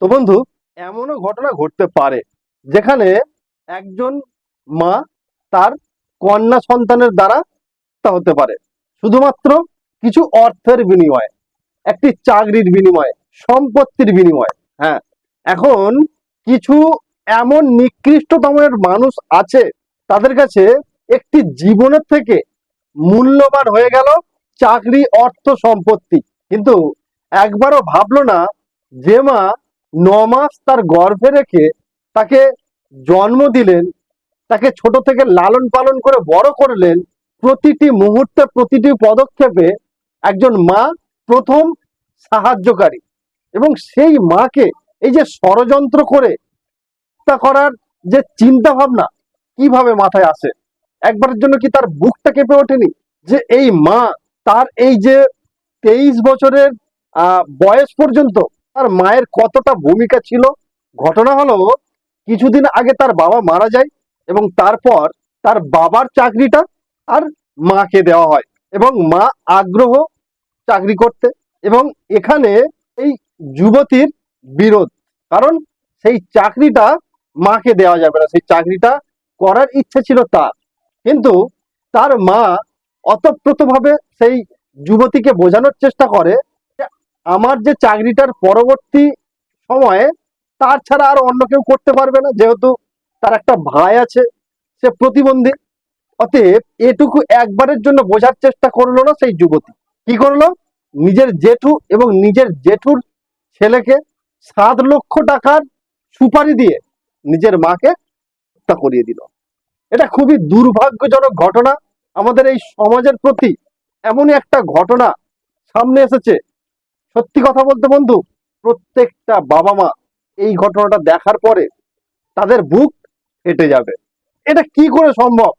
তো বন্ধু, এমনও ঘটনা ঘটতে পারে যেখানে একজন মা তার কন্যা সন্তানের দ্বারা হত্যা হতে পারে শুধুমাত্র কিছু অর্থের বিনিময়ে, একটি চাকরির বিনিময়ে, সম্পত্তির বিনিময়ে। হ্যাঁ, এখন কিছু এমন নিকৃষ্টতমের মানুষ আছে, তাদের কাছে একটি জীবনের থেকে মূল্যবান হয়ে গেল চাকরি, অর্থ, সম্পত্তি। কিন্তু একবারও ভাবলো না যে মা 9 মাস তার গর্ভে রেখে তাকে জন্ম দিলেন, তাকে ছোট থেকে লালন পালন করে বড় করলেন, প্রতিটি মুহূর্তে প্রতিটি পদক্ষেপে একজন মা প্রথম সাহায্যকারী, এবং সেই মাকে এই যে ষড়যন্ত্র করে হত্যা করার যে চিন্তা ভাবনা কিভাবে মাথায় আসে? একবারের জন্য কি তার বুকটা কেঁপে ওঠেনি যে এই মা তার এই যে 23 বছরের বয়স পর্যন্ত তার মায়ের কতটা ভূমিকা ছিল? ঘটনা হলো, কিছুদিন আগে তার বাবা মারা যায় এবং তারপর তার বাবার চাকরিটা আর মাকে দেওয়া হয় এবং মা আগ্রহ চাকরি করতে, এবং এখানে এই যুবতীর বিরোধ, কারণ সেই চাকরিটা মাকে দেওয়া যাবে না, সেই চাকরিটা করার ইচ্ছে ছিল তার। কিন্তু তার মা অতপ্রতভাবে সেই যুবতীকে বোঝানোর চেষ্টা করে যে আমার যে চাকরিটার পরবর্তী সময়ে তার ছাড়া আর অন্য কেউ করতে পারবে না, যেহেতু তার একটা ভাই আছে, সে প্রতিবন্ধী। অতএব এটুকু একবারের জন্য বোঝার চেষ্টা করলো না সেই যুবতী। কি করলো? নিজের জেঠু এবং নিজের জেঠুর ছেলেকে 7 লক্ষ টাকার সুপারি দিয়ে নিজের মাকে হত্যা করিয়ে দিল। এটা খুবই দুর্ভাগ্যজনক ঘটনা আমাদের এই সমাজের প্রতি। এমনই একটা ঘটনা সামনে এসেছে, সত্যি কথা বলতে বন্ধু, প্রত্যেকটা বাবা মা এই ঘটনাটা দেখার পরে তাদের বুক ফেটে যাবে। এটা কি করে সম্ভব?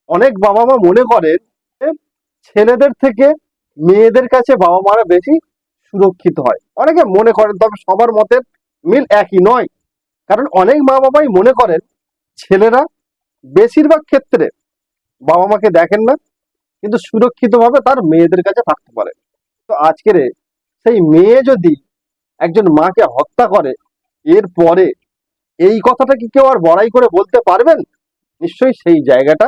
অনেক বাবা মা মনে করেন যে ছেলেদের থেকে মেয়েদের কাছে বাবা মারা বেশি সুরক্ষিত হয়, অনেকে মনে করেন, তবে সবার মতের মিল একই নয়। কারণ অনেক মা বাবাই মনে করেন ছেলেরা বেশিরভাগ ক্ষেত্রে বাবা মাকে দেখেন না, কিন্তু সুরক্ষিতভাবে তার মেয়েদের কাছে থাকতে পারে। তো আজকের সেই মেয়ে যদি একজন মাকে হত্যা করে, এরপরে এই কথাটা কি কেউ আর বড়াই করে বলতে পারবেন? নিশ্চয়ই সেই জায়গাটা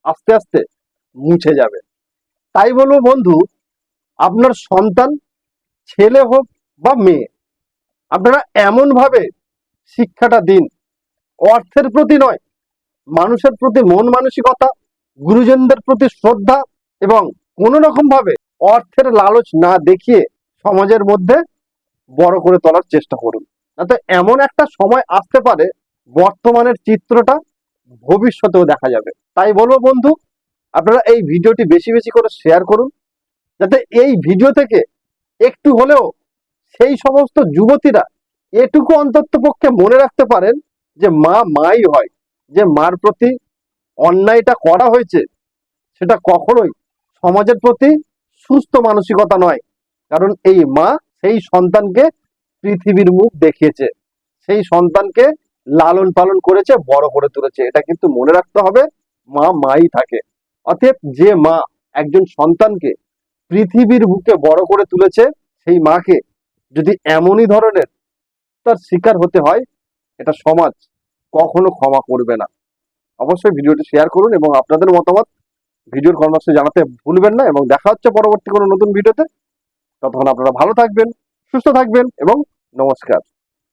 আস্তে আস্তে মুছে যাবে। তাই বলবো বন্ধু, আপনার সন্তান ছেলে হোক বা মেয়ে, আপনারা এমন ভাবে শিক্ষাটা দিন, অর্থের প্রতি নয়, মানুষের প্রতি মন মানসিকতা, গুরুজনদের প্রতি শ্রদ্ধা, এবং কোন রকম ভাবে অর্থের লালচ না দেখিয়ে সমাজের মধ্যে বড় করে তোলার চেষ্টা করুন। যাতে এমন একটা সময় আসতে পারে, বর্তমানের চিত্রটা ভবিষ্যতেও দেখা যাবে। তাই বলবো বন্ধু, আপনারা এই ভিডিওটি বেশি বেশি করে শেয়ার করুন, যাতে এই ভিডিও থেকে একটু হলেও সেই সমস্ত যুবতীরা এটুকু অন্তত পক্ষে মনে রাখতে পারেন যে মা মাই হয়। যে মার প্রতি অন্যায়টা করা হয়েছে সেটা কখনোই সমাজের প্রতি সুস্থ মানসিকতা নয়। কারণ এই মা সেই সন্তানকে পৃথিবীর মুখ দেখিয়েছে, সেই সন্তানকে লালন পালন করেছে, বড় করে তুলেছে। এটা কিন্তু মনে রাখতে হবে, মা মাই থাকে। অতএব যে মা একজন সন্তানকে পৃথিবীর বুকে বড় করে তুলেছে, সেই মাকে যদি এমনই ধরনের তার শিকার হতে হয়, এটা সমাজ কখনো ক্ষমা করবে না। অবশ্যই ভিডিওটি শেয়ার করুন এবং আপনাদের মতামত ভিডিওর কমেন্টে জানাতে ভুলবেন না, এবং দেখা হচ্ছে পরবর্তী কোনো নতুন ভিডিওতে। ততক্ষণ আপনারা ভালো থাকবেন, সুস্থ থাকবেন এবং নমস্কার।